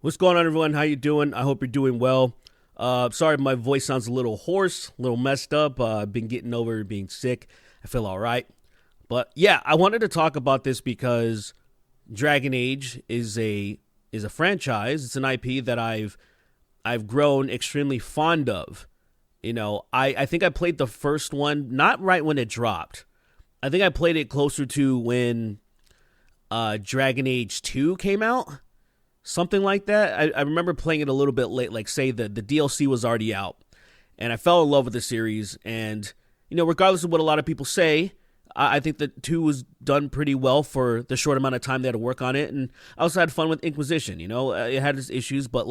What's going on, everyone? How you doing? I hope you're doing well. Sorry, my voice sounds a little hoarse, a little messed up. I've been getting over being sick. I feel all right. But yeah, I wanted to talk about this because Dragon Age is a franchise. It's an IP that I've grown extremely fond of. I think I played the first one not right when it dropped. I think I played it closer to when Dragon Age 2 came out. Something like that. I remember playing it a little bit late, like say the DLC was already out. And I fell in love with the series. And, regardless of what a lot of people say, I think that 2 was done pretty well for the short amount of time they had to work on it. And I also had fun with Inquisition, it had its issues, but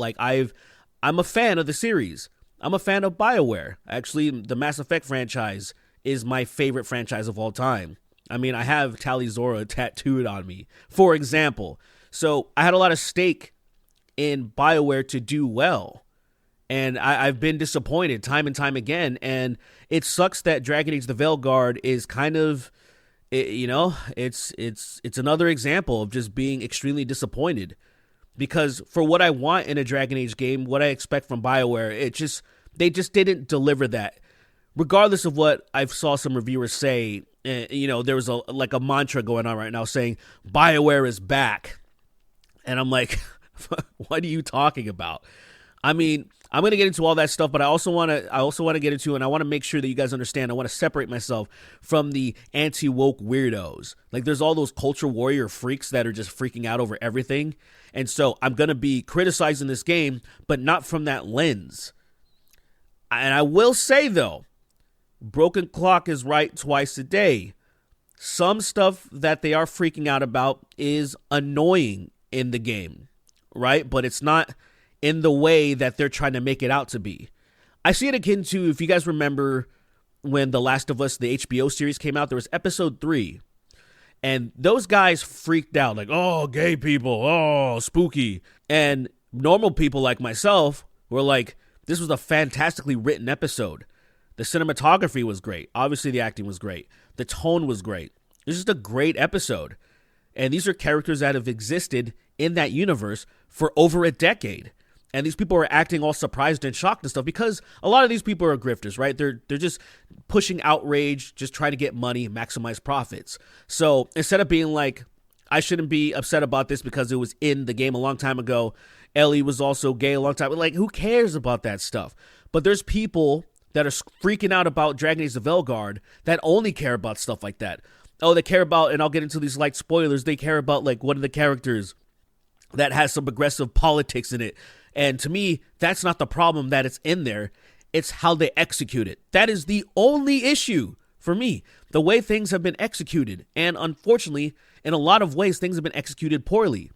I'm a fan of the series. I'm a fan of BioWare. Actually, the Mass Effect franchise is my favorite franchise of all time. I mean, I have Tali Zora tattooed on me, for example. So I had a lot of stake in BioWare to do well. And I've been disappointed time and time again. And it sucks that Dragon Age the Veilguard is kind of, it's another example of just being extremely disappointed. Because for what I want in a Dragon Age game, what I expect from BioWare, they just didn't deliver that. Regardless of what I saw some reviewers say, there was a mantra going on right now saying BioWare is back. And I'm like, what are you talking about? I mean, I'm going to get into all that stuff, but I also want to get into, and I want to make sure that you guys understand, I want to separate myself from the anti-woke weirdos. Like, there's all those culture warrior freaks that are just freaking out over everything. And so I'm going to be criticizing this game, but not from that lens. And I will say, though, broken clock is right twice a day. Some stuff that they are freaking out about is annoying in the game, right? But it's not in the way that they're trying to make it out to be. I see it akin to, if you guys remember when The Last of Us, the HBO series came out, there was episode 3. And those guys freaked out like, oh, gay people, oh, spooky. And normal people like myself were like, this was a fantastically written episode. The cinematography was great. Obviously, the acting was great. The tone was great. It was just a great episode. And these are characters that have existed in that universe for over a decade. And these people are acting all surprised and shocked and stuff because a lot of these people are grifters, right? They're just pushing outrage, just trying to get money, maximize profits. So instead of being like, I shouldn't be upset about this because it was in the game a long time ago. Ellie was also gay a long time. Like, who cares about that stuff? But there's people that are freaking out about Dragon Age the Veilguard that only care about stuff like that. Oh, they care about, and I'll get into these light spoilers, they care about like one of the characters that has some aggressive politics in it. And to me, that's not the problem that it's in there. It's how they execute it. That is the only issue for me. The way things have been executed. And unfortunately, in a lot of ways, things have been executed poorly.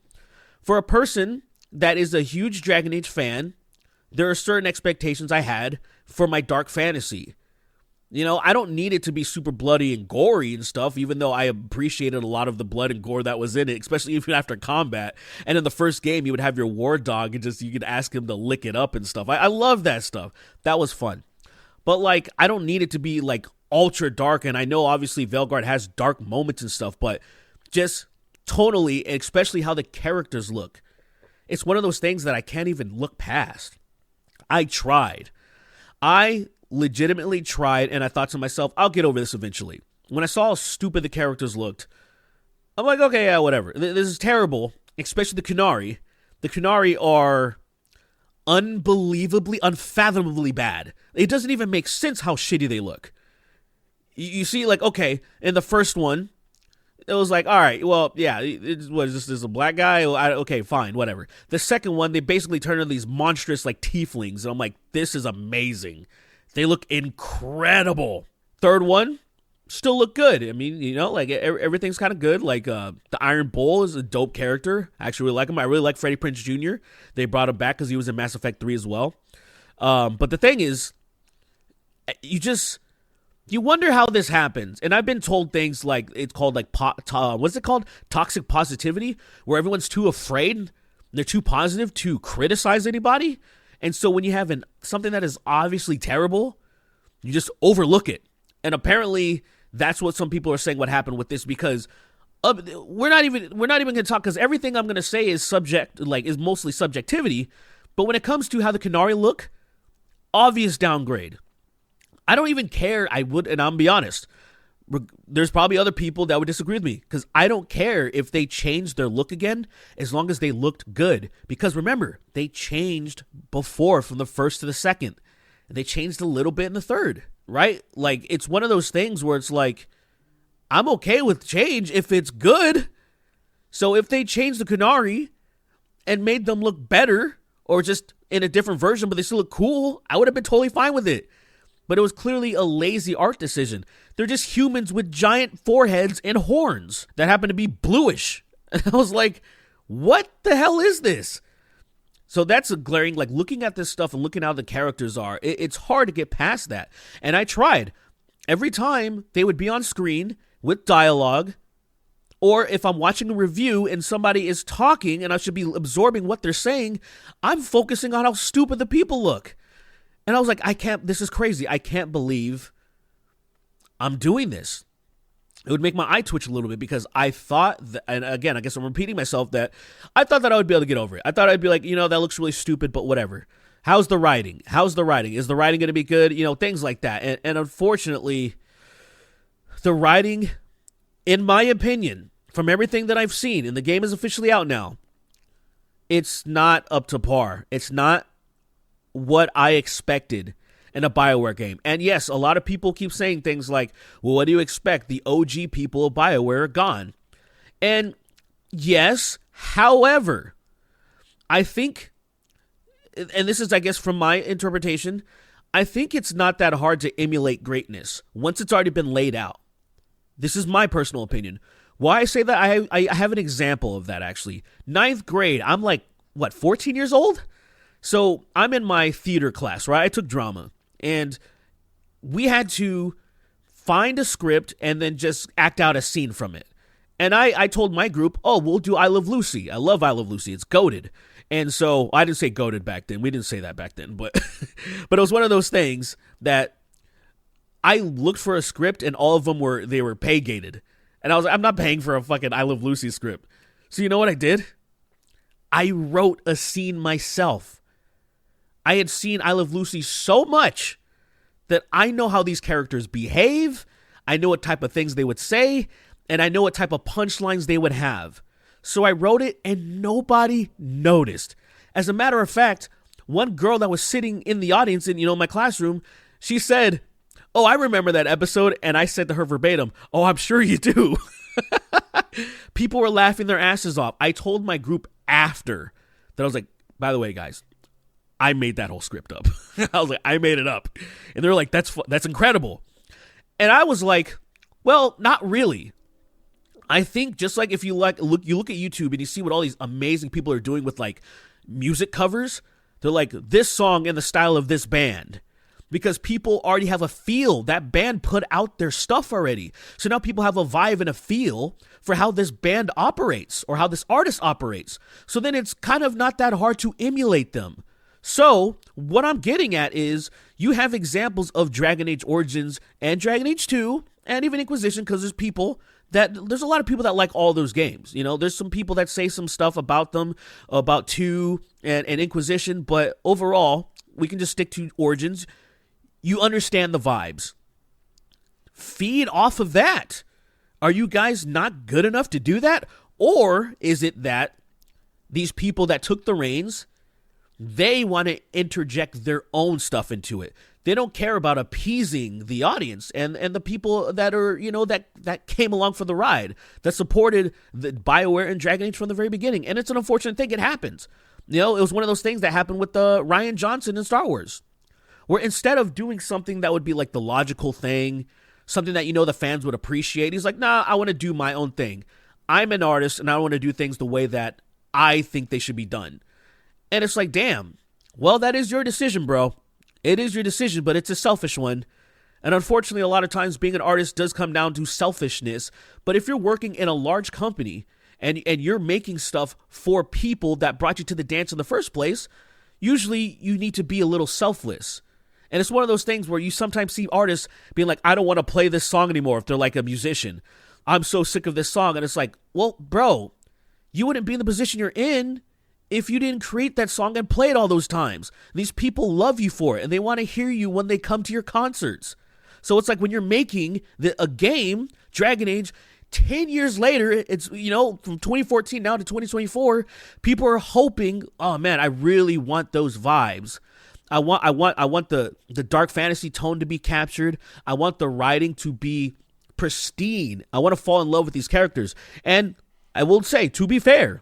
For a person that is a huge Dragon Age fan, there are certain expectations I had for my dark fantasy. I don't need it to be super bloody and gory and stuff, even though I appreciated a lot of the blood and gore that was in it, especially even after combat. And in the first game, you would have your war dog and you could ask him to lick it up and stuff. I love that stuff. That was fun. But I don't need it to be ultra dark. And I know obviously Veilguard has dark moments and stuff, but just tonally, and especially how the characters look, it's one of those things that I can't even look past. I tried. I legitimately tried, and I thought to myself, I'll get over this eventually. When I saw how stupid the characters looked, I'm like, okay, yeah, whatever. This is terrible, especially the Qunari. The Qunari are unbelievably, unfathomably bad. It doesn't even make sense how shitty they look. You see, okay, in the first one, it was like, all right, well, yeah, what is this a black guy? Okay, fine, whatever. The second one, they basically turn into these monstrous, tieflings, and I'm like, this is amazing. They look incredible. Third one, still look good. I mean, everything's kind of good. The Iron Bull is a dope character. I actually really like him. I really like Freddie Prinze Jr. They brought him back because he was in Mass Effect 3 as well. But the thing is, you wonder how this happens. And I've been told things like, it's called what's it called? Toxic positivity, where everyone's too afraid. They're too positive to criticize anybody. And so when you have something that is obviously terrible, you just overlook it. And apparently that's what some people are saying what happened with this, because we're not even going to talk, because everything I'm going to say is is mostly subjectivity. But when it comes to how the Qunari look, obvious downgrade. I don't even care. And I'm be honest, there's probably other people that would disagree with me, because I don't care if they change their look again, as long as they looked good. Because remember, they changed before from the first to the second, and they changed a little bit in the third, right? Like, it's one of those things where it's like, I'm okay with change if it's good. So if they changed the Qunari and made them look better, or just in a different version, but they still look cool, I would have been totally fine with it. But it was clearly a lazy art decision. They're just humans with giant foreheads and horns that happen to be bluish. And I was like, what the hell is this? So that's a glaring, like, looking at this stuff and looking how the characters are, it's hard to get past that. And I tried. Every time they would be on screen with dialogue, or if I'm watching a review and somebody is talking and I should be absorbing what they're saying, I'm focusing on how stupid the people look. And I was like, this is crazy. I can't believe I'm doing this. It would make my eye twitch a little bit, because I thought, and again, I guess I'm repeating myself, that I thought that I would be able to get over it. I thought I'd be like, that looks really stupid, but whatever. How's the writing? Is the writing going to be good? Things like that. And unfortunately, the writing, in my opinion, from everything that I've seen, and the game is officially out now, it's not up to par. It's not what I expected in a BioWare game. And yes, a lot of people keep saying things like, well, what do you expect? The OG people of BioWare are gone. And yes, however, I think, and this is, I guess, from my interpretation, I think it's not that hard to emulate greatness once it's already been laid out. This is my personal opinion. Why I say that, I have an example of that, actually. 9th grade, I'm like, 14 years old? So I'm in my theater class, right? I took drama, and we had to find a script and then just act out a scene from it. And I told my group, we'll do I Love Lucy. I love I Love Lucy. It's goated. And so I didn't say goated back then. We didn't say that back then. But but it was one of those things that I looked for a script, and all of them were pay gated. And I was like, I'm not paying for a fucking I Love Lucy script. So you know what I did? I wrote a scene myself. I had seen I Love Lucy so much that I know how these characters behave. I know what type of things they would say, and I know what type of punchlines they would have. So I wrote it, and nobody noticed. As a matter of fact, one girl that was sitting in the audience in, my classroom, she said, I remember that episode. And I said to her verbatim, I'm sure you do. People were laughing their asses off. I told my group after that, I was like, by the way, guys, I made that whole script up. I was like, I made it up. And they were like, that's incredible. And I was like, well, not really. I think just like if you look at YouTube and you see what all these amazing people are doing with like music covers, they're like, this song in the style of this band. Because people already have a feel. That band put out their stuff already. So now people have a vibe and a feel for how this band operates or how this artist operates. So then it's kind of not that hard to emulate them. So what I'm getting at is you have examples of Dragon Age Origins and Dragon Age 2 and even Inquisition, because there's a lot of people that like all those games. There's some people that say some stuff about them, about 2 and Inquisition, but overall, we can just stick to Origins. You understand the vibes. Feed off of that. Are you guys not good enough to do that? Or is it that these people that took the reins, they want to interject their own stuff into it? They don't care about appeasing the audience and the people that are, that came along for the ride, that supported the BioWare and Dragon Age from the very beginning. And it's an unfortunate thing. It happens. It was one of those things that happened with Rian Johnson in Star Wars, where instead of doing something that would be like the logical thing, something that the fans would appreciate, he's like, nah, I want to do my own thing. I'm an artist, and I want to do things the way that I think they should be done. And it's like, damn, well, that is your decision, bro. It is your decision, but it's a selfish one. And unfortunately, a lot of times being an artist does come down to selfishness. But if you're working in a large company and you're making stuff for people that brought you to the dance in the first place, usually you need to be a little selfless. And it's one of those things where you sometimes see artists being like, I don't want to play this song anymore if they're like a musician. I'm so sick of this song. And it's like, well, bro, you wouldn't be in the position you're in if you didn't create that song and play it all those times. These people love you for it, and they want to hear you when they come to your concerts. So it's like when you're making a game, Dragon Age, 10 years later, it's, from 2014 now to 2024, people are hoping, oh man, I really want those vibes. I want the dark fantasy tone to be captured. I want the writing to be pristine. I want to fall in love with these characters. And I will say, to be fair,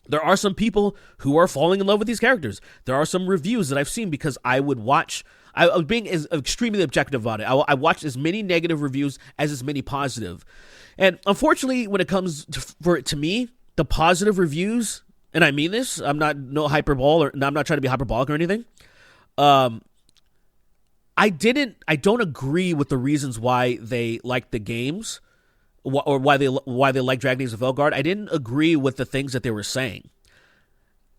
there are some people who are falling in love with these characters. There are some reviews that I've seen because I was being extremely objective about it. I watched as many negative reviews as many positive. And unfortunately, when it comes to me, the positive reviews, and I mean this, I'm not I'm not trying to be hyperbolic or anything. I don't agree with the reasons why they like the games, or why they like Dragon Age of Veilguard. I didn't agree with the things that they were saying.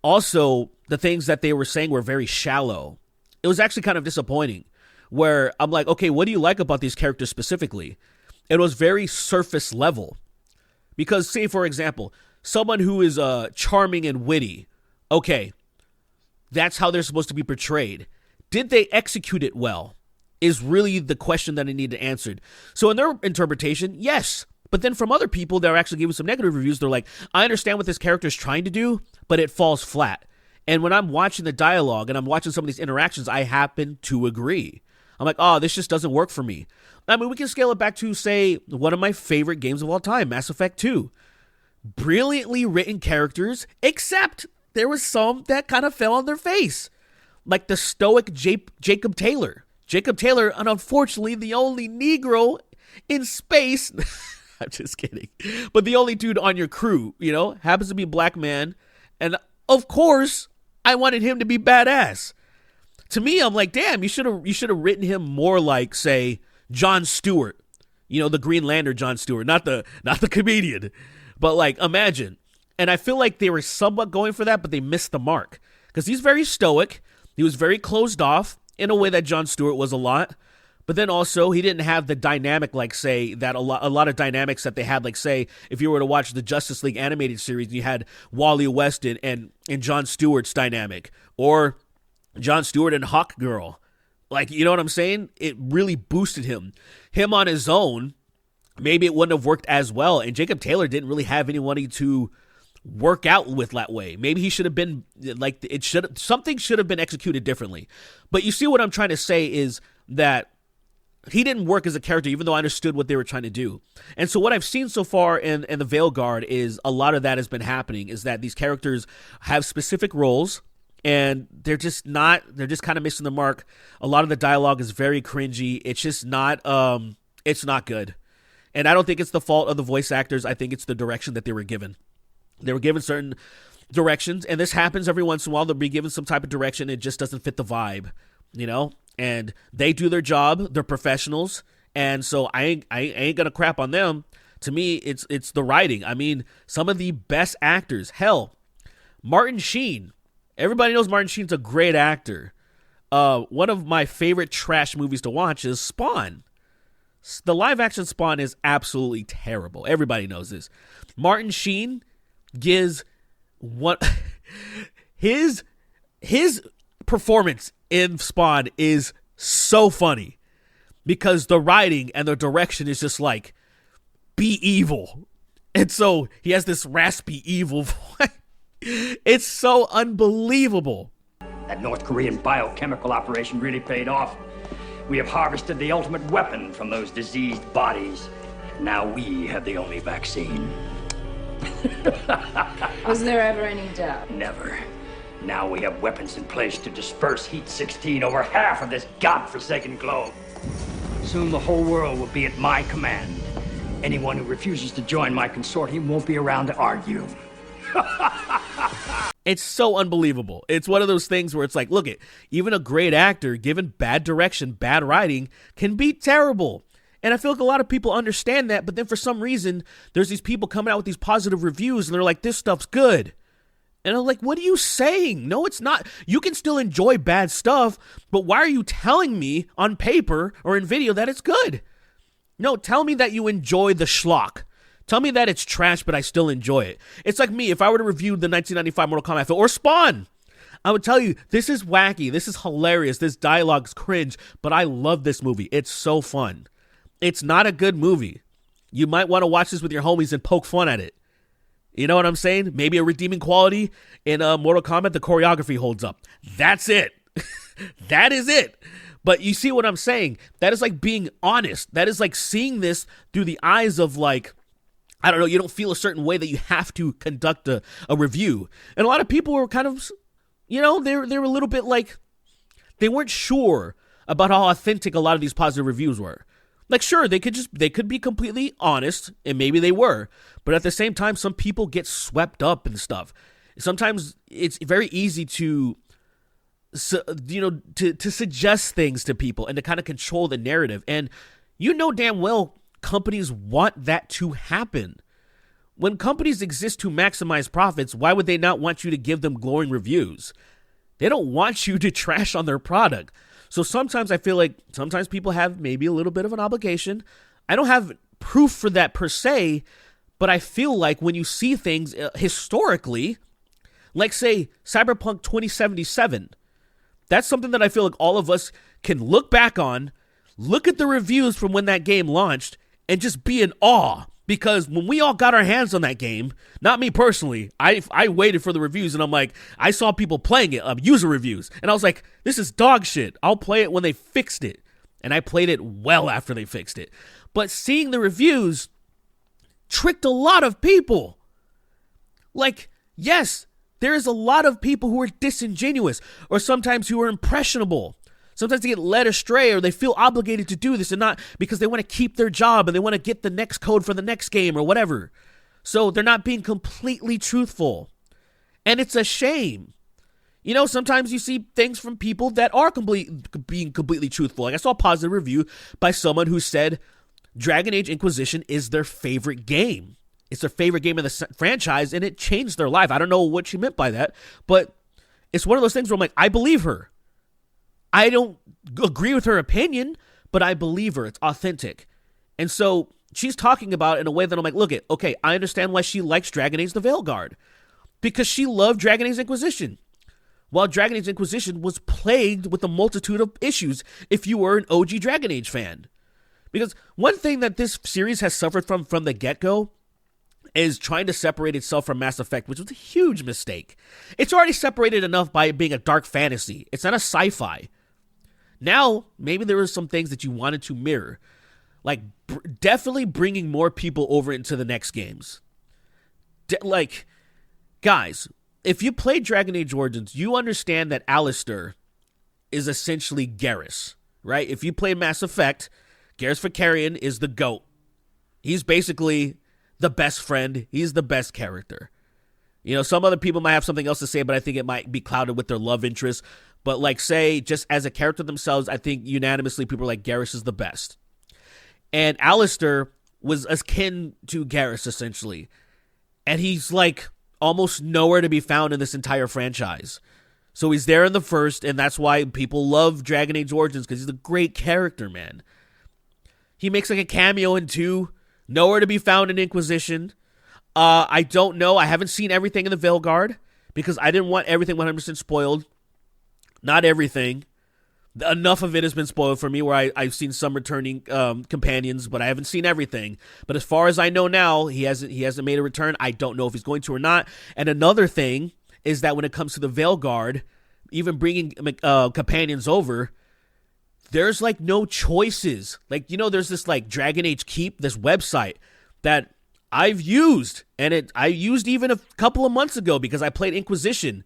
Also, the things that they were saying were very shallow. It was actually kind of disappointing, where I'm like, okay, what do you like about these characters specifically? It was very surface level. Because, say, for example, someone who is charming and witty, okay, that's how they're supposed to be portrayed. Did they execute it well? Is really the question that I need to answer. So in their interpretation, yes. But then from other people that are actually giving some negative reviews, they're like, I understand what this character is trying to do, but it falls flat. And when I'm watching the dialogue and I'm watching some of these interactions, I happen to agree. I'm like, oh, this just doesn't work for me. I mean, we can scale it back to, say, one of my favorite games of all time, Mass Effect 2. Brilliantly written characters, except there was some that kind of fell on their face. Like the stoic Jacob Taylor. Jacob Taylor, and unfortunately, the only Negro in space. I'm just kidding. But the only dude on your crew, happens to be a black man. And of course, I wanted him to be badass. To me, I'm like, damn, you should have written him more like, say, Jon Stewart. The Green Lantern Jon Stewart, not the comedian. But like, imagine. And I feel like they were somewhat going for that, but they missed the mark. Because he's very stoic. He was very closed off in a way that Jon Stewart was a lot. But then also, he didn't have the dynamic, like, say, that a lot of dynamics that they had, like, say, if you were to watch the Justice League animated series, you had Wally West and Jon Stewart's dynamic. Or Jon Stewart and Hawkgirl. Like, you know what I'm saying? It really boosted him. Him on his own, maybe it wouldn't have worked as well. And Jacob Taylor didn't really have anyone to work out with that way. Maybe he should have been, like, something should have been executed differently. But you see what I'm trying to say is that he didn't work as a character, even though I understood what they were trying to do. And so what I've seen so far in the Veilguard is a lot of that has been happening, is that these characters have specific roles, and they're just kind of missing the mark. A lot of the dialogue is very cringy. It's just not, it's not good. And I don't think it's the fault of the voice actors. I think it's the direction that they were given. They were given certain directions, and this happens every once in a while. They'll be given some type of direction. It just doesn't fit the vibe, and they do their job. They're professionals. And so I ain't going to crap on them. To me, it's the writing. I mean, some of the best actors, hell, Martin Sheen. Everybody knows Martin Sheen's a great actor. One of my favorite trash movies to watch is Spawn. The live action Spawn is absolutely terrible. Everybody knows this. Martin Sheen gives his performance in Spawn is so funny because the writing and the direction is just like, be evil. And so he has this raspy evil voice. It's so unbelievable. That North Korean biochemical operation really paid off. We have harvested the ultimate weapon from those diseased bodies. Now we have the only vaccine. Was there ever any doubt? Never. Now we have weapons in place to disperse Heat-16 over half of this godforsaken globe. Soon the whole world will be at my command. Anyone who refuses to join my consortium won't be around to argue. It's so unbelievable. It's one of those things where it's like, look, even a great actor, given bad direction, bad writing, can be terrible. And I feel like a lot of people understand that, but then for some reason, there's these people coming out with these positive reviews, and they're like, this stuff's good. And I'm like, what are you saying? No, it's not. You can still enjoy bad stuff, but why are you telling me on paper or in video that it's good? No, tell me that you enjoy the schlock. Tell me that it's trash, but I still enjoy it. It's like me, if I were to review the 1995 Mortal Kombat film, or Spawn, I would tell you, this is wacky, this is hilarious, this dialogue's cringe, but I love this movie. It's so fun. It's not a good movie. You might want to watch this with your homies and poke fun at it. You know what I'm saying? Maybe a redeeming quality in Mortal Kombat, the choreography holds up. That's it. That is it. But you see what I'm saying? That is like being honest. That is like seeing this through the eyes of like, I don't know, you don't feel a certain way that you have to conduct a review. And a lot of people were kind of, you know, they were a little bit like, they weren't sure about how authentic a lot of these positive reviews were. Like, sure, they could be completely honest, and maybe they were. But at the same time, some people get swept up in stuff. Sometimes it's very easy to, to suggest things to people and to kind of control the narrative. And you know damn well companies want that to happen. When companies exist to maximize profits, why would they not want you to give them glowing reviews? They don't want you to trash on their product. So sometimes I feel like sometimes people have maybe a little bit of an obligation. I don't have proof for that per se, but I feel like when you see things historically, like say Cyberpunk 2077, that's something that I feel like all of us can look back on, look at the reviews from when that game launched, and just be in awe. Because when we all got our hands on that game, not me personally, I waited for the reviews and I'm like, I saw people playing it, user reviews. And I was like, this is dog shit. I'll play it when they fixed it. And I played it well after they fixed it. But seeing the reviews tricked a lot of people. Like, yes, there's a lot of people who are disingenuous or sometimes who are impressionable. Sometimes they get led astray or they feel obligated to do this and not because they want to keep their job and they want to get the next code for the next game or whatever. So they're not being completely truthful. And it's a shame. You know, sometimes you see things from people that are being completely truthful. Like I saw a positive review by someone who said Dragon Age Inquisition is their favorite game. It's their favorite game in the franchise and it changed their life. I don't know what she meant by that, but it's one of those things where I'm like, I believe her. I don't agree with her opinion, but I believe her. It's authentic. And so she's talking about it in a way that I'm like, look, okay, I understand why she likes Dragon Age the Veilguard. Because she loved Dragon Age Inquisition. While Dragon Age Inquisition was plagued with a multitude of issues if you were an OG Dragon Age fan. Because one thing that this series has suffered from the get-go is trying to separate itself from Mass Effect, which was a huge mistake. It's already separated enough by it being a dark fantasy. It's not a sci-fi. Now, maybe there were some things that you wanted to mirror. Like, definitely bringing more people over into the next games. Like, guys, if you play Dragon Age Origins, you understand that Alistair is essentially Garrus, right? If you play Mass Effect, Garrus Vakarian is the GOAT. He's basically the best friend. He's the best character. You know, some other people might have something else to say, but I think it might be clouded with their love interest. But like, say, just as a character themselves, I think unanimously people are like, Garrus is the best. And Alistair was akin to Garrus, essentially. And he's like almost nowhere to be found in this entire franchise. So he's there in the first, and that's why people love Dragon Age Origins, because he's a great character, man. He makes like a cameo in 2, nowhere to be found in Inquisition. I don't know. I haven't seen everything in the Veilguard, because I didn't want everything 100% spoiled. Not everything. Enough of it has been spoiled for me where I've seen some returning companions, but I haven't seen everything. But as far as I know now, he hasn't made a return. I don't know if he's going to or not. And another thing is that when it comes to the Veilguard, even bringing companions over, there's like no choices. Like, you know, there's this like Dragon Age Keep, this website that I've used. And I used even a couple of months ago because I played Inquisition.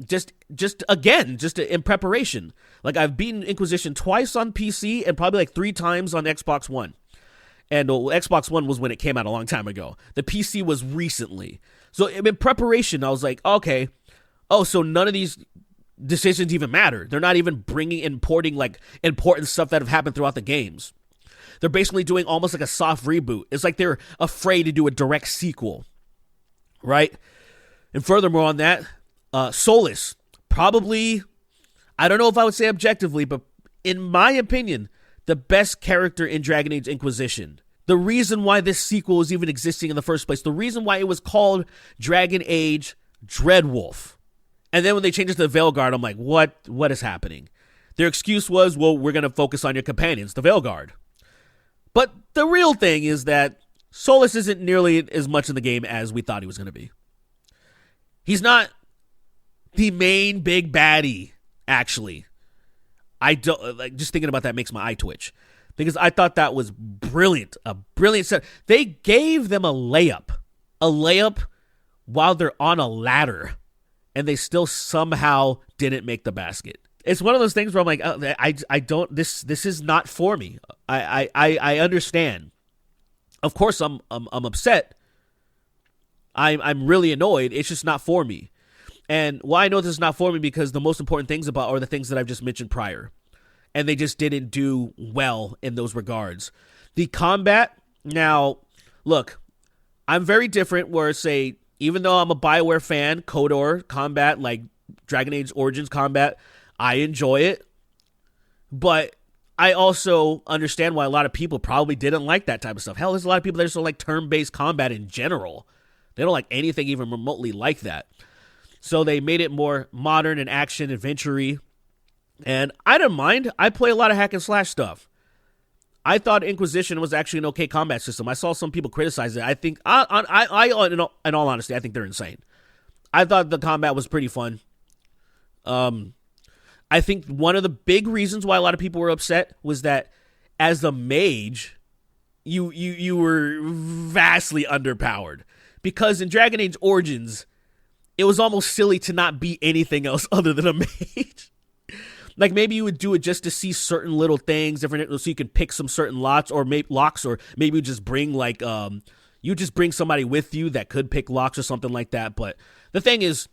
Just in preparation. Like, I've beaten Inquisition twice on PC and probably like 3 times on Xbox One. And Xbox One was when it came out a long time ago. The PC was recently. So in preparation, I was like, okay, so none of these decisions even matter. They're not even importing like important stuff that have happened throughout the games. They're basically doing almost like a soft reboot. It's like they're afraid to do a direct sequel, right? And furthermore on that, Solus, probably, I don't know if I would say objectively, but in my opinion, the best character in Dragon Age Inquisition. The reason why this sequel is even existing in the first place. The reason why it was called Dragon Age Dreadwolf. And then when they changed it to the Veilguard, I'm like, what is happening? Their excuse was, well, we're going to focus on your companions, the Veilguard. But the real thing is that Solas isn't nearly as much in the game as we thought he was going to be. He's not the main big baddie, actually. I don't, like, just thinking about that makes my eye twitch. Because I thought that was brilliant. A brilliant set. They gave them a layup. A layup while they're on a ladder. And they still somehow didn't make the basket. It's one of those things where I'm like, I don't, this is not for me. I understand. Of course I'm upset. I'm really annoyed. It's just not for me. And why I know this is not for me, because the most important things about are the things that I've just mentioned prior. And they just didn't do well in those regards. The combat, now, look, I'm very different where, say, even though I'm a BioWare fan, KOTOR combat, like Dragon Age Origins combat, I enjoy it. But I also understand why a lot of people probably didn't like that type of stuff. Hell, there's a lot of people that just don't like turn-based combat in general. They don't like anything even remotely like that. So they made it more modern and action adventure-y. And I didn't mind. I play a lot of hack and slash stuff. I thought Inquisition was actually an okay combat system. I saw some people criticize it. I think, in all honesty, I think they're insane. I thought the combat was pretty fun. I think one of the big reasons why a lot of people were upset was that as a mage, you were vastly underpowered. Because in Dragon Age Origins, it was almost silly to not be anything else other than a mage. Like, maybe you would do it just to see certain little things, different, so you can pick some certain locks, or maybe you just bring, like, you just bring somebody with you that could pick locks or something like that. But the thing is,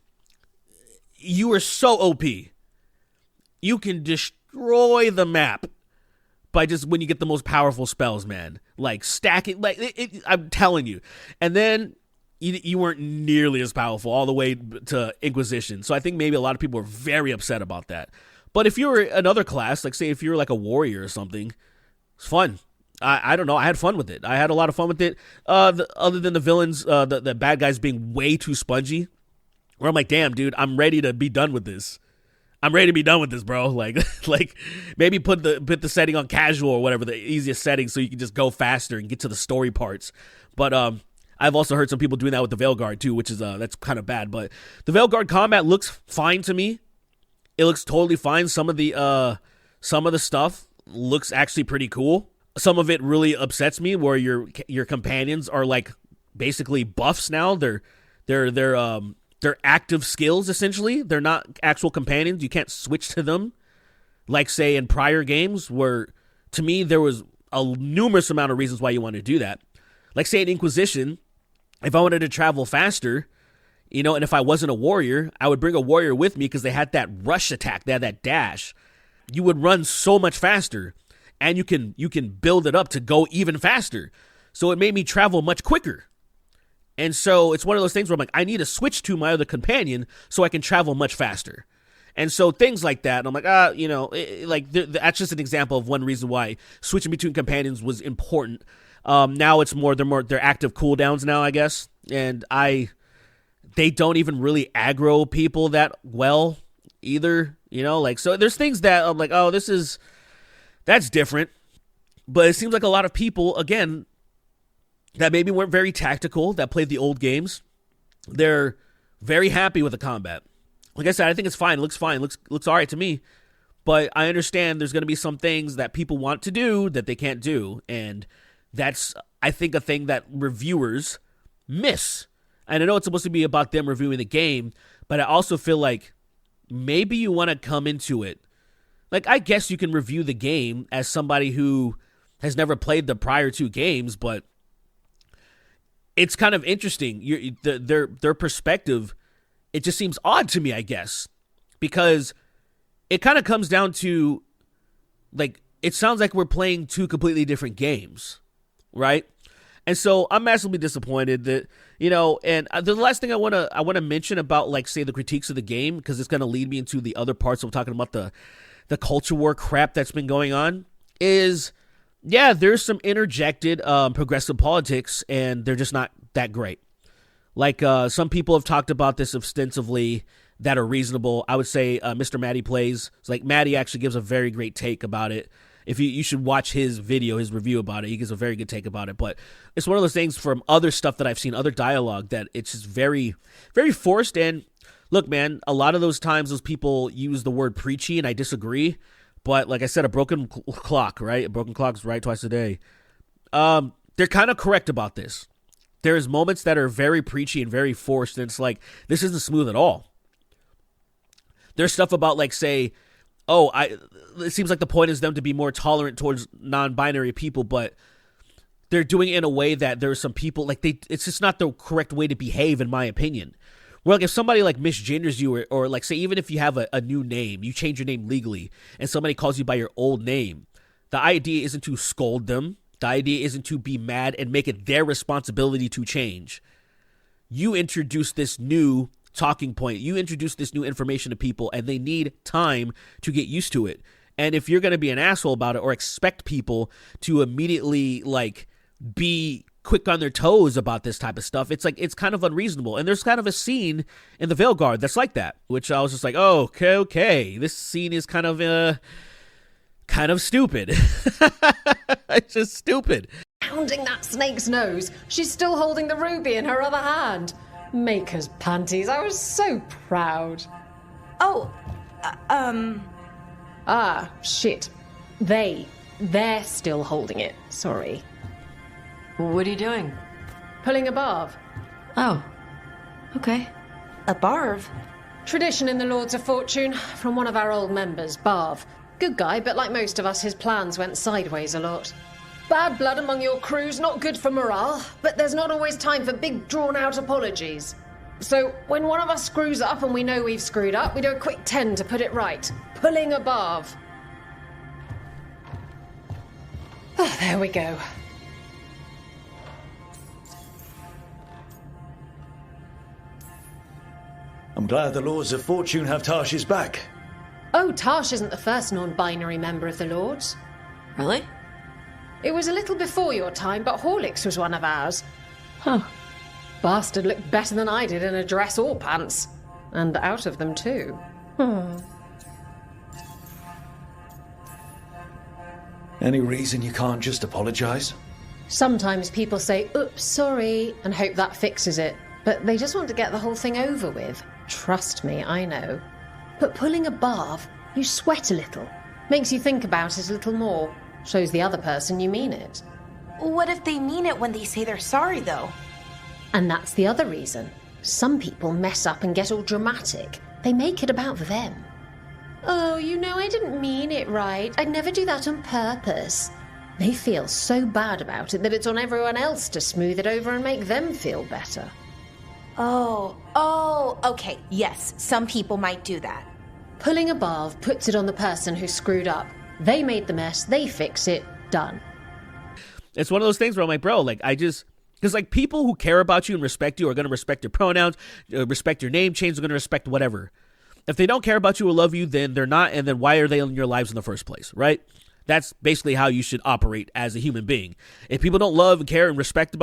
you are so OP. You can destroy the map by just when you get the most powerful spells, man. Like, stacking, like, I'm telling you. And then you weren't nearly as powerful all the way to Inquisition. So I think maybe a lot of people were very upset about that. But if you were another class, like say if you were like a warrior or something, it's fun. I don't know. I had fun with it. I had a lot of fun with it. Other than the villains, the bad guys being way too spongy, where I'm like, damn, dude, I'm ready to be done with this. I'm ready to be done with this, bro. Like maybe put the setting on casual or whatever, the easiest setting, so you can just go faster and get to the story parts. But I've also heard some people doing that with the Veilguard too, which is that's kind of bad. But the Veilguard combat looks fine to me. It looks totally fine. Some of the stuff looks actually pretty cool. Some of it really upsets me, where your companions are like basically buffs now. They're active skills essentially. They're not actual companions. You can't switch to them, like say in prior games, where to me there was a numerous amount of reasons why you want to do that. Like say in Inquisition, if I wanted to travel faster, you know, and if I wasn't a warrior, I would bring a warrior with me because they had that rush attack, they had that dash. You would run so much faster, and you can build it up to go even faster. So it made me travel much quicker. And so it's one of those things where I'm like, I need to switch to my other companion so I can travel much faster. And so things like that, and I'm like, that's just an example of one reason why switching between companions was important. Now it's they're active cooldowns now, I guess. And they don't even really aggro people that well either, you know, like, so there's things that I'm like, oh, that's different. But it seems like a lot of people, again, that maybe weren't very tactical, that played the old games, they're very happy with the combat. Like I said, I think it's fine. It looks fine. Looks all right to me. But I understand there's going to be some things that people want to do that they can't do. And that's, I think, a thing that reviewers miss. And I know it's supposed to be about them reviewing the game, but I also feel like maybe you want to come into it. Like, I guess you can review the game as somebody who has never played the prior two games, but it's kind of interesting. Their perspective, it just seems odd to me, I guess, because it kind of comes down to, like, it sounds like we're playing two completely different games, right? And so I'm massively disappointed that, you know, and the last thing I want to mention about, like, say, the critiques of the game, because it's going to lead me into the other parts of talking about the culture war crap that's been going on, is yeah, there's some interjected progressive politics, and they're just not that great. Like, some people have talked about this extensively that are reasonable. I would say Mr. Matty Plays. It's like Matty actually gives a very great take about it. If you should watch his video, his review about it. He gives a very good take about it. But it's one of those things from other stuff that I've seen, other dialogue, that it's just very, very forced. And look, man, a lot of those times those people use the word preachy, and I disagree. But like I said, a broken clock, right? A broken clock is right twice a day. They're kind of correct about this. There's moments that are very preachy and very forced, and it's like, this isn't smooth at all. There's stuff about, like, say, it seems like the point is them to be more tolerant towards non-binary people, but they're doing it in a way that there's some people, like, it's just not the correct way to behave, in my opinion. Well, like, if somebody, like, misgenders you, or like, say, even if you have a new name, you change your name legally, and somebody calls you by your old name, the idea isn't to scold them. The idea isn't to be mad and make it their responsibility to change. You introduce this new talking point. You introduce this new information to people, and they need time to get used to it. And if you're going to be an asshole about it, or expect people to immediately, like, be quick on their toes about this type of stuff, it's like, it's kind of unreasonable. And there's kind of a scene in the Veilguard that's like that, which I was just like, oh, okay. This scene is kind of stupid. It's just stupid. Pounding that snake's nose. She's still holding the ruby in her other hand. Maker's panties. I was so proud. Shit. They're still holding it. Sorry. What are you doing? Pulling a barb. Oh. Okay. A barb? Tradition in the Lords of Fortune from one of our old members, Barv. Good guy, but like most of us, his plans went sideways a lot. Bad blood among your crew's not good for morale, but there's not always time for big, drawn-out apologies. So, when one of us screws up and we know we've screwed up, we do a quick 10 to put it right. Pulling a barb. Oh, there we go. I'm glad the Lords of Fortune have Tarsh's back. Oh, Tarsh isn't the first non-binary member of the Lords. Really? It was a little before your time, but Horlicks was one of ours. Huh. Bastard looked better than I did in a dress or pants. And out of them, too. Any reason you can't just apologise? Sometimes people say, oops, sorry, and hope that fixes it. But they just want to get the whole thing over with. Trust me, I know. But pulling a barb, you sweat a little. Makes you think about it a little more. Shows the other person you mean it. What if they mean it when they say they're sorry, though? And that's the other reason. Some people mess up and get all dramatic. They make it about them. Oh, you know, I didn't mean it right. I'd never do that on purpose. They feel so bad about it that it's on everyone else to smooth it over and make them feel better. Oh, okay. Yes, some people might do that. Pulling a barb puts it on the person who screwed up. They made the mess, they fix it, done. It's one of those things where I'm like, bro, like, because, like, people who care about you and respect you are going to respect your pronouns, respect your name change, are going to respect whatever. If they don't care about you or love you, then they're not, and then why are they in your lives in the first place, right? That's basically how you should operate as a human being. If people don't love and care and respect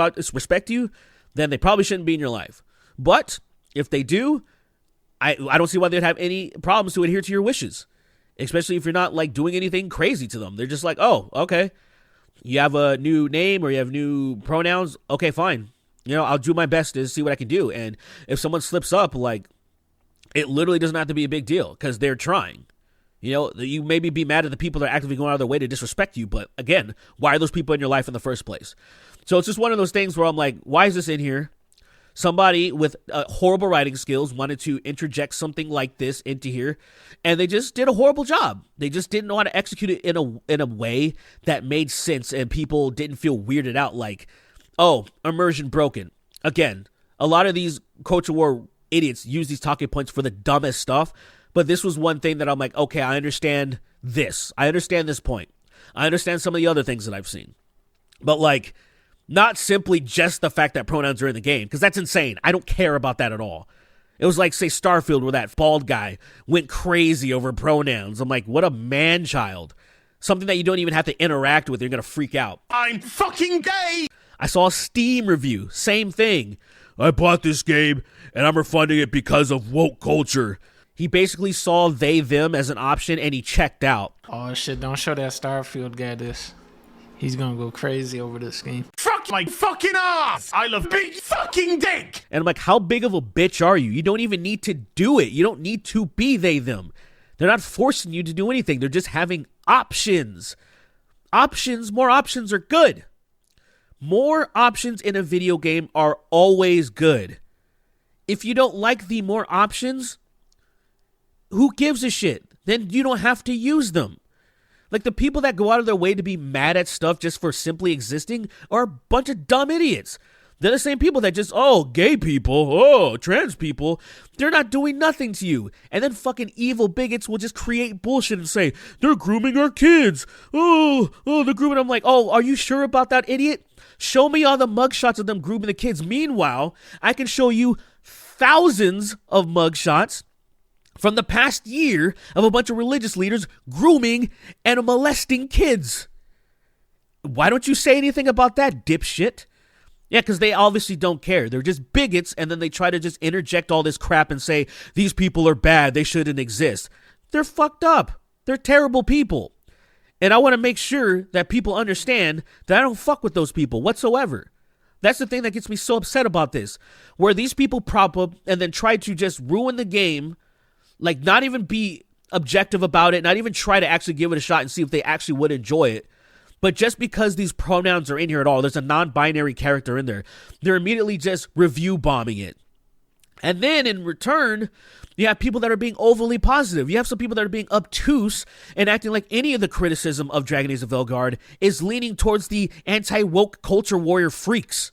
you, then they probably shouldn't be in your life. But if they do, I don't see why they'd have any problems to adhere to your wishes, especially if you're not, like, doing anything crazy to them. They're just like, oh, okay, you have a new name or you have new pronouns. Okay, fine. You know, I'll do my best to see what I can do. And if someone slips up, like, it literally doesn't have to be a big deal because they're trying. You know, you maybe be mad at the people that are actively going out of their way to disrespect you. But again, why are those people in your life in the first place? So it's just one of those things where I'm like, why is this in here? Somebody with horrible writing skills wanted to interject something like this into here, and they just did a horrible job. They just didn't know how to execute it in a way that made sense, and people didn't feel weirded out like, oh, immersion broken. Again, a lot of these Culture War idiots use these talking points for the dumbest stuff, but this was one thing that I'm like, okay, I understand this. I understand this point. I understand some of the other things that I've seen. But, like, not simply just the fact that pronouns are in the game, because that's insane. I don't care about that at all. It was like, say, Starfield, where that bald guy went crazy over pronouns. I'm like, what a man-child. Something that you don't even have to interact with. You're going to freak out. I'm fucking gay! I saw a Steam review. Same thing. I bought this game and I'm refunding it because of woke culture. He basically saw they, them as an option and he checked out. Oh shit, don't show that Starfield guy this. He's gonna go crazy over this game. Fuck my fucking ass! I love big fucking dick! And I'm like, how big of a bitch are you? You don't even need to do it. You don't need to be they, them. They're not forcing you to do anything. They're just having options. More options are good. More options in a video game are always good. If you don't like the more options, who gives a shit? Then you don't have to use them. Like, the people that go out of their way to be mad at stuff just for simply existing are a bunch of dumb idiots. They're the same people that just, oh, gay people, oh, trans people. They're not doing nothing to you. And then fucking evil bigots will just create bullshit and say, they're grooming our kids. Oh, they're grooming. I'm like, oh, are you sure about that, idiot? Show me all the mugshots of them grooming the kids. Meanwhile, I can show you thousands of mugshots from the past year of a bunch of religious leaders grooming and molesting kids. Why don't you say anything about that, dipshit? Yeah, because they obviously don't care. They're just bigots, and then they try to just interject all this crap and say, these people are bad, they shouldn't exist. They're fucked up. They're terrible people. And I want to make sure that people understand that I don't fuck with those people whatsoever. That's the thing that gets me so upset about this, where these people prop up and then try to just ruin the game. Like, not even be objective about it, not even try to actually give it a shot and see if they actually would enjoy it. But just because these pronouns are in here at all, there's a non-binary character in there, they're immediately just review bombing it. And then in return, you have people that are being overly positive. You have some people that are being obtuse and acting like any of the criticism of Dragon Age of Veilguard is leaning towards the anti-woke culture warrior freaks.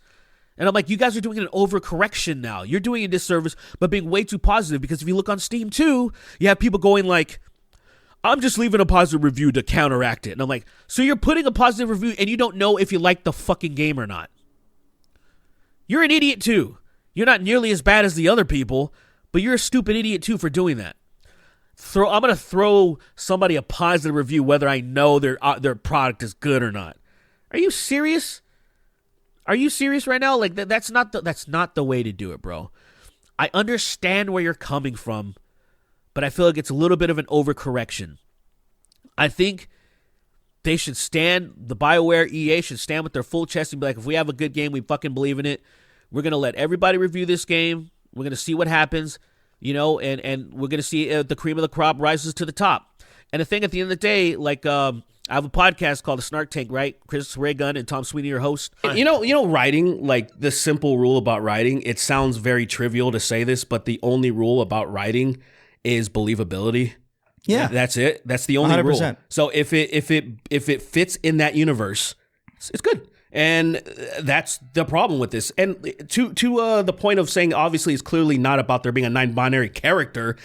And I'm like, you guys are doing an overcorrection now. You're doing a disservice, but being way too positive. Because if you look on Steam too, you have people going like, I'm just leaving a positive review to counteract it. And I'm like, so you're putting a positive review and you don't know if you like the fucking game or not. You're an idiot too. You're not nearly as bad as the other people, but you're a stupid idiot too for doing that. I'm going to throw somebody a positive review whether I know their product is good or not. Are you serious? Are you serious right now? Like, that's not the way to do it, bro. I understand where you're coming from, but I feel like it's a little bit of an overcorrection. I think they should stand, the BioWare EA should stand with their full chest and be like, if we have a good game, we fucking believe in it. We're going to let everybody review this game. We're going to see what happens, and we're going to see if the cream of the crop rises to the top. And the thing at the end of the day, like, I have a podcast called The Snark Tank, right? Chris Raygun and Tom Sweeney, your host. You know, writing, like the simple rule about writing, it sounds very trivial to say this, but the only rule about writing is believability. Yeah. That's it. That's the only 100%. rule. So if it fits in that universe, it's good. And that's the problem with this. And to the point of saying, obviously, it's clearly not about there being a non-binary character.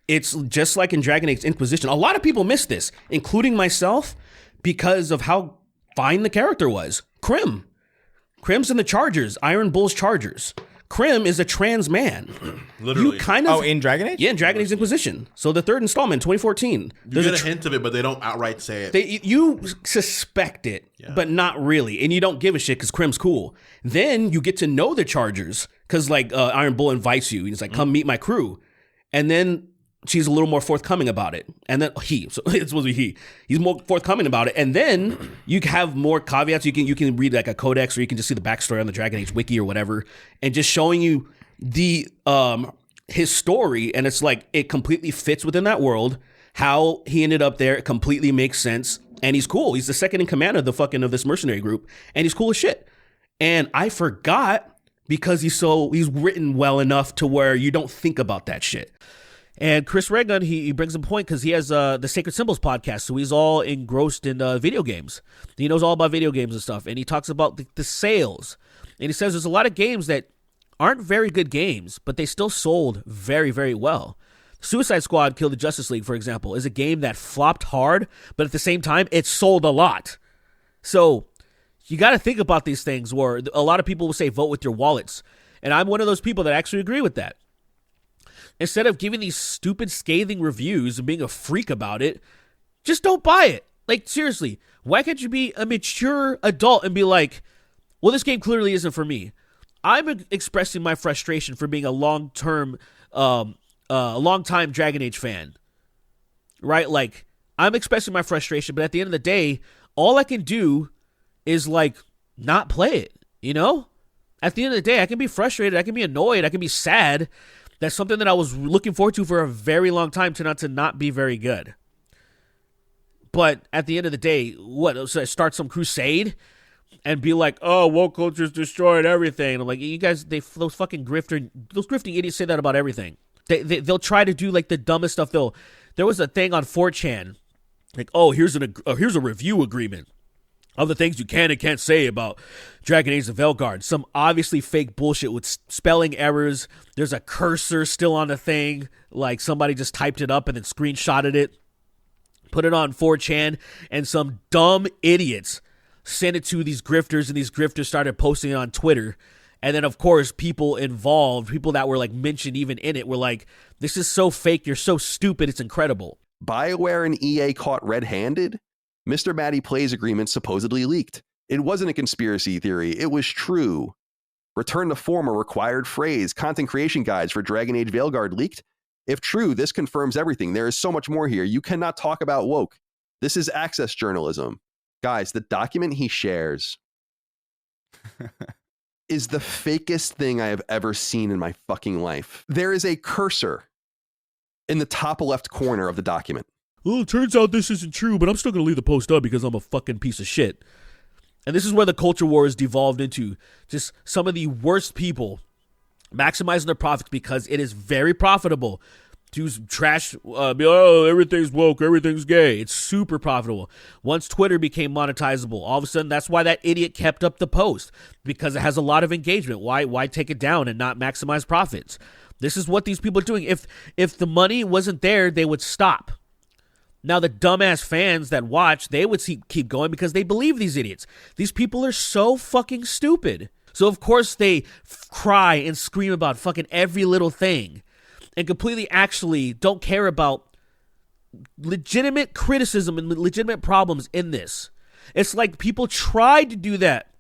It's just like in Dragon Age Inquisition. A lot of people miss this, including myself, because of how fine the character was. Crim's in the Chargers, Iron Bull's Chargers. Crim is a trans man. Literally. You kind of, in Dragon Age? Yeah, in Dragon Age Inquisition. So the third installment, 2014. You get a hint of it, but they don't outright say it. You suspect it, but not really. And you don't give a shit because Crim's cool. Then you get to know the Chargers because, like, Iron Bull invites you. He's like, come meet my crew. And then she's a little more forthcoming about it. And then it's supposed to be he's more forthcoming about it. And then you have more caveats. You can read like a codex, or you can just see the backstory on the Dragon Age wiki or whatever, and just showing you the his story. And it's like it completely fits within that world. How he ended up there, it completely makes sense. And he's cool. He's the second in command of of this mercenary group, and he's cool as shit. And I forgot because he's written well enough to where you don't think about that shit. And Chris Raygun, he brings a point because he has the Sacred Symbols podcast, so he's all engrossed in video games. He knows all about video games and stuff, and he talks about the sales. And he says there's a lot of games that aren't very good games, but they still sold very, very well. Suicide Squad Kill the Justice League, for example, is a game that flopped hard, but at the same time, it sold a lot. So you got to think about these things where a lot of people will say vote with your wallets. And I'm one of those people that actually agree with that. Instead of giving these stupid, scathing reviews and being a freak about it, just don't buy it. Like, seriously, why can't you be a mature adult and be like, well, this game clearly isn't for me. I'm expressing my frustration for being a long-time Dragon Age fan, right? Like, I'm expressing my frustration, but at the end of the day, all I can do is, like, not play it, you know? At the end of the day, I can be frustrated, I can be annoyed, I can be sad that something that I was looking forward to for a very long time turned out to not be very good. But at the end of the day, what, so I start some crusade and be like, oh, woke culture's destroyed everything. And I'm like, you guys, those fucking grifting idiots say that about everything. They'll try to do like the dumbest stuff. There was a thing on 4chan, like, oh, here's a review agreement of the things you can and can't say about Dragon Age and Veilguard. Some obviously fake bullshit with spelling errors. There's a cursor still on the thing, like somebody just typed it up and then screenshotted it, put it on 4chan, and some dumb idiots sent it to these grifters, and these grifters started posting it on Twitter. And then, of course, people involved, people that were like mentioned even in it, were like, this is so fake, you're so stupid, it's incredible. BioWare and EA caught red-handed? Mr. Matty Plays agreement supposedly leaked. It wasn't a conspiracy theory, it was true. Return to former required phrase, content creation guides for Dragon Age Veilguard leaked? If true, this confirms everything. There is so much more here. You cannot talk about woke. This is access journalism. Guys, the document he shares is the fakest thing I have ever seen in my fucking life. There is a cursor in the top left corner of the document. Well, it turns out this isn't true, but I'm still going to leave the post up because I'm a fucking piece of shit. And this is where the culture war has devolved into just some of the worst people maximizing their profits because it is very profitable to trash, be like, oh, everything's woke, everything's gay. It's super profitable. Once Twitter became monetizable, all of a sudden, that's why that idiot kept up the post, because it has a lot of engagement. Why take it down and not maximize profits? This is what these people are doing. If the money wasn't there, they would stop. Now, the dumbass fans that watch, they would keep going because they believe these idiots. These people are so fucking stupid. So, of course, they cry and scream about fucking every little thing and completely actually don't care about legitimate criticism and legitimate problems in this. It's like people tried to do that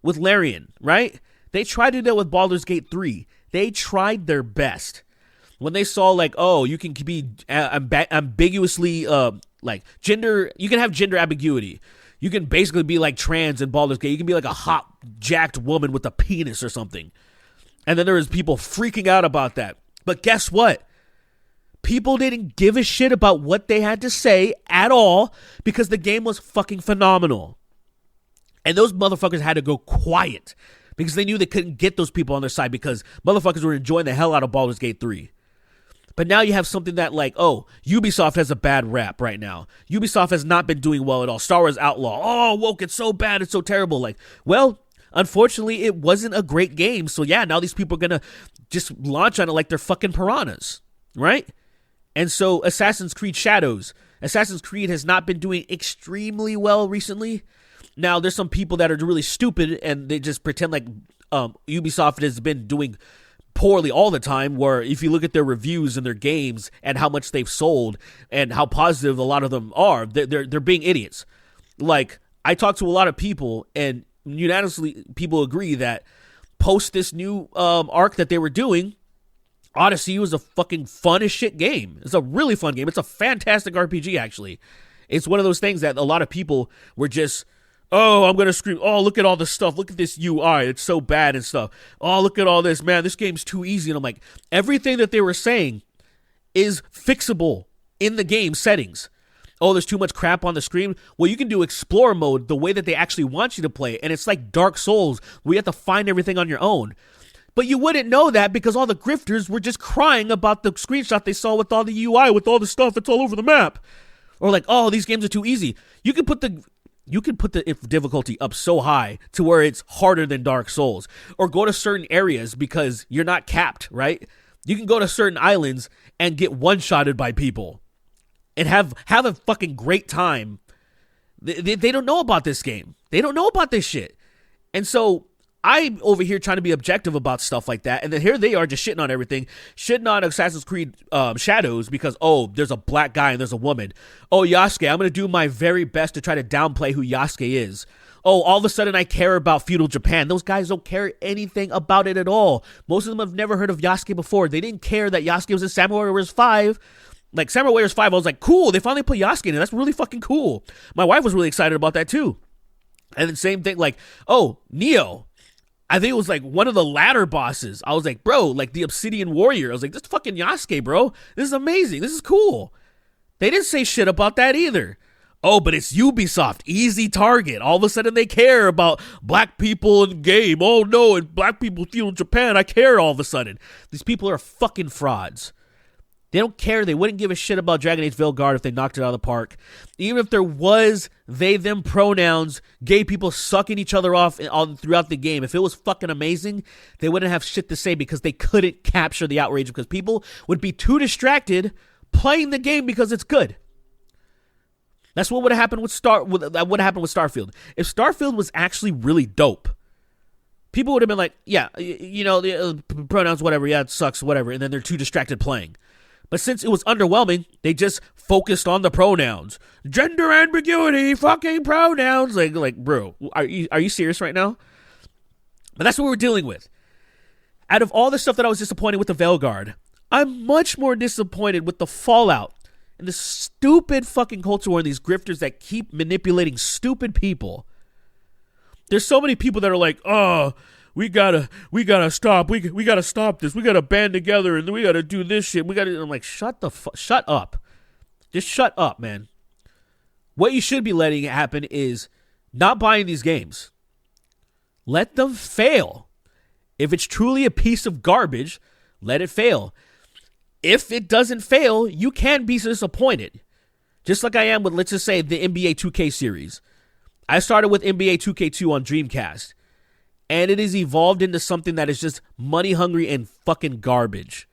with Larian, right? They tried to do that with Baldur's Gate 3. They tried their best. When they saw, like, oh, you can be ambiguously, like, gender, you can have gender ambiguity. You can basically be, like, trans in Baldur's Gate. You can be, like, a hot, jacked woman with a penis or something. And then there was people freaking out about that. But guess what? People didn't give a shit about what they had to say at all because the game was fucking phenomenal. And those motherfuckers had to go quiet because they knew they couldn't get those people on their side because motherfuckers were enjoying the hell out of Baldur's Gate 3. But now you have something that, like, oh, Ubisoft has a bad rap right now. Ubisoft has not been doing well at all. Star Wars Outlaw. Oh, woke, it's so bad, it's so terrible. Like, well, unfortunately, it wasn't a great game. So, yeah, now these people are going to just launch on it like they're fucking piranhas, right? And so Assassin's Creed Shadows. Assassin's Creed has not been doing extremely well recently. Now, there's some people that are really stupid and they just pretend like Ubisoft has been doing poorly all the time, where if you look at their reviews and their games and how much they've sold and how positive a lot of them are, they're being idiots. Like, I talk to a lot of people and unanimously people agree that post this new arc that they were doing, Odyssey was a fucking fun as shit game. It's a really fun game. It's a fantastic RPG, actually. It's one of those things that a lot of people were just, oh, I'm going to scream, oh, look at all this stuff. Look at this UI. It's so bad and stuff. Oh, look at all this. Man, this game's too easy. And I'm like, everything that they were saying is fixable in the game settings. Oh, there's too much crap on the screen. Well, you can do Explorer mode the way that they actually want you to play. And it's like Dark Souls, where you have to find everything on your own. But you wouldn't know that because all the grifters were just crying about the screenshot they saw with all the UI, with all the stuff that's all over the map. Or like, oh, these games are too easy. You can put the difficulty up so high to where it's harder than Dark Souls. Or go to certain areas because you're not capped, right? You can go to certain islands and get one-shotted by people and have a fucking great time. They don't know about this game. They don't know about this shit. And so I'm over here trying to be objective about stuff like that, and then here they are just shitting on everything, shitting on Assassin's Creed Shadows because, oh, there's a black guy and there's a woman. Oh, Yasuke, I'm going to do my very best to try to downplay who Yasuke is. Oh, all of a sudden I care about feudal Japan. Those guys don't care anything about it at all. Most of them have never heard of Yasuke before. They didn't care that Yasuke was in Samurai Warriors 5. Like, Samurai Warriors 5, I was like, cool, they finally put Yasuke in it. That's really fucking cool. My wife was really excited about that too. And then same thing, like, oh, Neo. I think it was like one of the latter bosses. I was like, bro, like the Obsidian Warrior. I was like, this fucking Yasuke, bro. This is amazing. This is cool. They didn't say shit about that either. Oh, but it's Ubisoft, easy target. All of a sudden they care about black people in the game. Oh no, and black people feel Japan. I care all of a sudden. These people are fucking frauds. They don't care. They wouldn't give a shit about Dragon Age Veilguard if they knocked it out of the park. Even if there was they, them pronouns, gay people sucking each other off throughout the game. If it was fucking amazing, they wouldn't have shit to say because they couldn't capture the outrage because people would be too distracted playing the game because it's good. That's what would have happened with Starfield. If Starfield was actually really dope, people would have been like, yeah, you know, the pronouns, whatever, yeah, it sucks, whatever, and then they're too distracted playing. But since it was underwhelming, they just focused on the pronouns. Gender ambiguity, fucking pronouns. Like, bro, are you serious right now? But that's what we're dealing with. Out of all the stuff that I was disappointed with the Veilguard, I'm much more disappointed with the Fallout and the stupid fucking culture war and these grifters that keep manipulating stupid people. There's so many people that are like, oh, we gotta stop. We gotta stop this. We gotta band together and we gotta do this shit. I'm like, shut up. Just shut up, man. What you should be letting happen is not buying these games. Let them fail. If it's truly a piece of garbage, let it fail. If it doesn't fail, you can be disappointed. Just like I am with, let's just say, the NBA 2K series. I started with NBA 2K2 on Dreamcast. And it has evolved into something that is just money hungry and fucking garbage.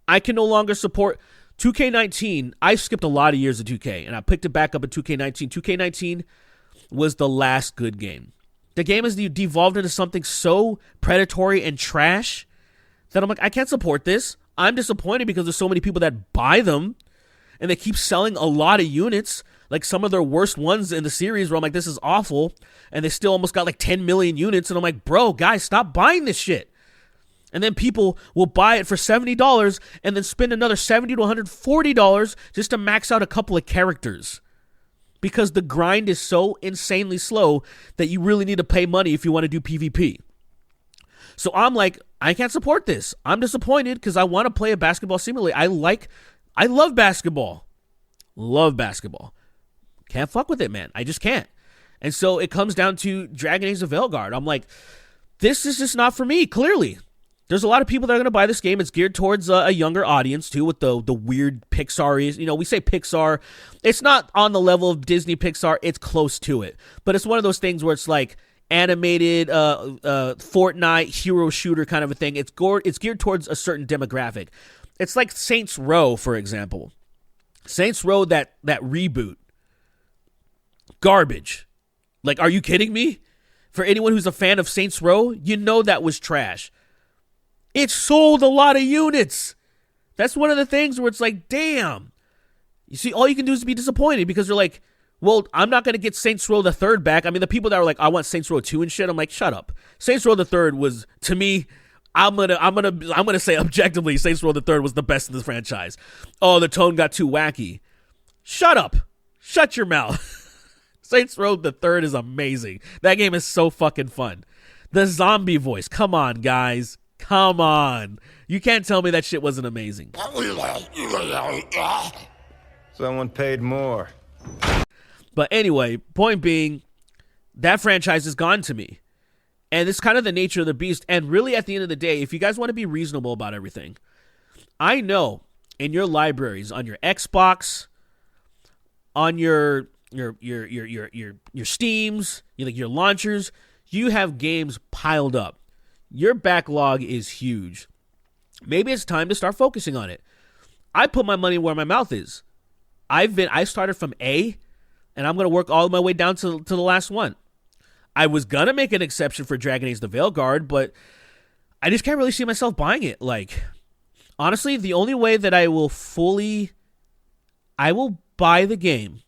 I can no longer support 2K19. I skipped a lot of years of 2K and I picked it back up in 2K19. 2K19 was the last good game. The game has devolved into something so predatory and trash that I'm like, I can't support this. I'm disappointed because there's so many people that buy them and they keep selling a lot of units. Like some of their worst ones in the series where I'm like, this is awful. And they still almost got like 10 million units. And I'm like, bro, guys, stop buying this shit. And then people will buy it for $70 and then spend another $70 to $140 just to max out a couple of characters. Because the grind is so insanely slow that you really need to pay money if you want to do PvP. So I'm like, I can't support this. I'm disappointed because I want to play a basketball simulator. I love basketball. Love basketball. Can't fuck with it, man. I just can't. And so it comes down to Dragon Age of Veilguard. I'm like, this is just not for me, clearly. There's a lot of people that are going to buy this game. It's geared towards a younger audience, too, with the weird Pixar is. You know, we say Pixar. It's not on the level of Disney Pixar. It's close to it. But it's one of those things where it's like animated Fortnite hero shooter kind of a thing. It's geared towards a certain demographic. It's like Saints Row, for example. Saints Row, that reboot. Garbage. Like, are you kidding me? For anyone who's a fan of Saints Row, you know that was trash. It sold a lot of units. That's one of the things where it's like, damn. You see, all you can do is be disappointed because you're like, well, I'm not going to get Saints Row the Third back. I mean, the people that were like, I want Saints Row 2 and shit, I'm like, shut up. Saints Row the Third was, to me, I'm gonna say objectively, Saints Row the Third was the best in this franchise. Oh, the tone got too wacky. Shut up. Shut your mouth. Saints Row the Third is amazing. That game is so fucking fun. The zombie voice. Come on, guys. Come on. You can't tell me that shit wasn't amazing. Someone paid more. But anyway, point being, that franchise is gone to me. And it's kind of the nature of the beast. And really, at the end of the day, if you guys want to be reasonable about everything, I know in your libraries, on your Xbox, on your Steams, your launchers, you have games piled up. Your backlog is huge. Maybe it's time to start focusing on it. I put my money where my mouth is. I started from A, and I'm going to work all my way down to the last one. I was gonna make an exception for Dragon Age the Veilguard, but I just can't really see myself buying it. Like, honestly, the only way that I will buy the game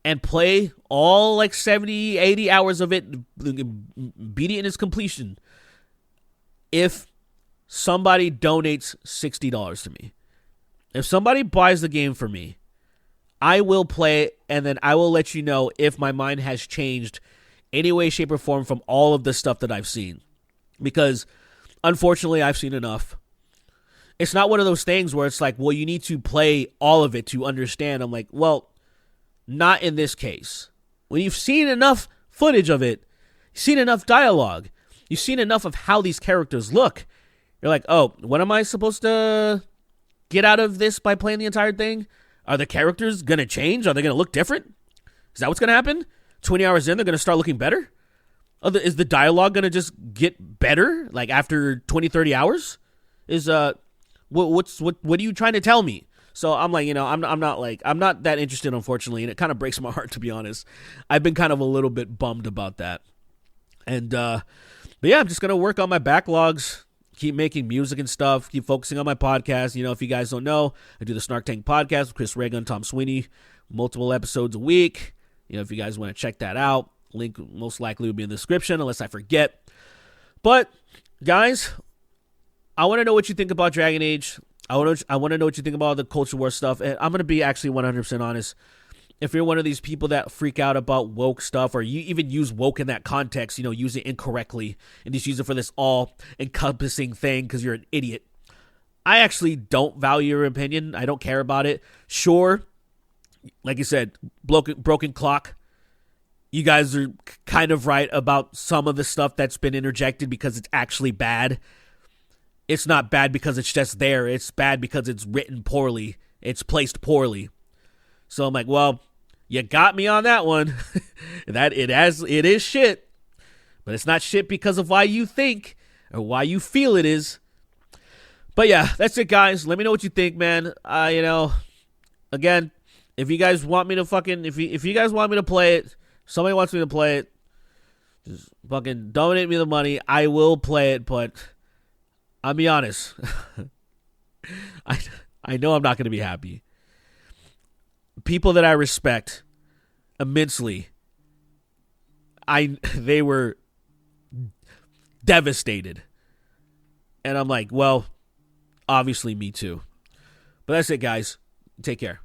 and play all like 70, 80 hours of it, beat it in its completion, if somebody donates $60 to me. If somebody buys the game for me, I will play it, and then I will let you know if my mind has changed any way, shape, or form from all of the stuff that I've seen. Because, unfortunately, I've seen enough. It's not one of those things where it's like, well, you need to play all of it to understand. I'm like, well, not in this case. When you've seen enough footage of it, you've seen enough dialogue, you've seen enough of how these characters look, you're like, oh, what am I supposed to get out of this by playing the entire thing? Are the characters going to change? Are they going to look different? Is that what's going to happen? 20 hours in, they're going to start looking better? Is the dialogue going to just get better, like after 20, 30 hours? What are you trying to tell me? So I'm like, I'm not that interested, unfortunately, and it kind of breaks my heart, to be honest. I've been kind of a little bit bummed about that. And, but yeah, I'm just going to work on my backlogs, keep making music and stuff, keep focusing on my podcast. If you guys don't know, I do the Snark Tank podcast with Chris Reagan and Tom Sweeney, multiple episodes a week. If you guys want to check that out, link most likely will be in the description unless I forget. But, guys, I want to know what you think about Dragon Age. I want to know what you think about the Culture War stuff. And I'm going to be actually 100% honest. If you're one of these people that freak out about woke stuff, or you even use woke in that context, use it incorrectly and just use it for this all-encompassing thing because you're an idiot, I actually don't value your opinion. I don't care about it. Sure, like you said, broken clock. You guys are kind of right about some of the stuff that's been interjected because it's actually bad. It's not bad because it's just there. It's bad because it's written poorly. It's placed poorly. So I'm like, well, you got me on that one. It is shit. But it's not shit because of why you think or why you feel it is. But yeah, that's it, guys. Let me know what you think, man. Again, if you guys want me to if you guys want me to play it, somebody wants me to play it, just fucking donate me the money. I will play it, but I'll be honest. I know I'm not going to be happy. People that I respect immensely, they were devastated. And I'm like, well, obviously me too. But that's it, guys. Take care.